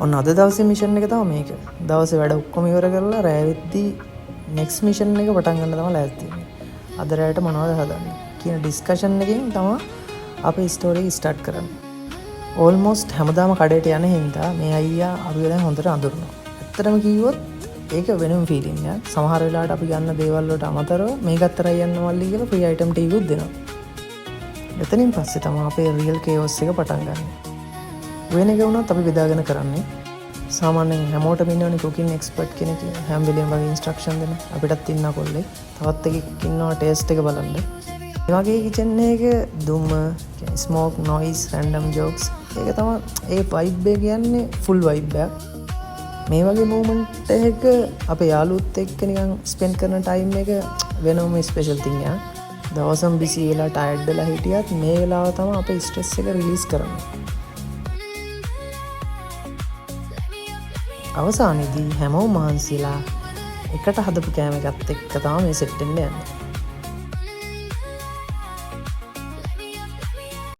ඔන්න අද දවසේ මිෂන් එක තමයි මේක. දවසේ වැඩ ඔක්කොම ඉවර කරලා රෑ වෙද්දී නෙක්ස්ට් මිෂන් එක පටන් ගන්න තමයි ලෑස්ති වෙන්නේ. අද රෑට මොනවද හදන්නේ කියන ඩිස්කෂන් එකෙන් තමයි අපේ ස්ටෝරි එක ස්ටාර්ට් කරන්නේ. ඕල්මෝස්ට් හැමදාම කඩේට යන හින්දා මේ අයියා අපි දැන් හොඳට අඳුරනවා. ඇත්තටම කිව්වොත් ඒක වෙනම ෆීලිං එකක්. සමහර වෙලාවට අපි ගන්න දේවල් වලට අමතරව මේ ගත්තරයි යන්න මල්ලි කියලා ෆ්‍රී අයිටම් ටිකකුත් දෙනවා. එතනින් පස්සේ තමයි අපේ රියල් කේවස් එක පටන් ගන්න. වෙන එක වුණත් අපි බෙදාගෙන කරන්නේ. සාමාන්‍යයෙන් හැමෝටම ඉන්නවනේ කුකින් එක්ස්පර්ට් කෙනෙක් හැම වෙලේම වගේ ඉන්ස්ට්‍රක්ෂන් දෙන. අපිටත් ඉන්න කොල්ලේ. තවත් එකෙක් ඉන්නවා ටේස්ට් එක බලන්න. මේ වගේ කිචන් එක දුම, ස්මෝක්, නොයිස්, රැන්ඩම් ජෝක්ස් ඒක තමයි ඒ වයිබ් එක කියන්නේ ෆුල් වයිබ් එකක්. මේ වගේ මූමන්ට් එකක අපේ යාළුවොත් එක්ක නිකන් ස්පෙන්ඩ් කරන ටයිම් එක වෙනම ස්පෙෂල් තින් එකක්. දවසම බිසි වෙලා ටයර්ඩ් වෙලා හිටියත් මේ වෙලාව තමයි අපේ ස්ට්‍රෙස් එක රිලීස් කරන්නේ. අවසානයේදී හැමෝම මහන්සිලා එකට හදපු කෑම එකත් එක්ක තමයි මේ සෙට් වෙන්න යන්නේ.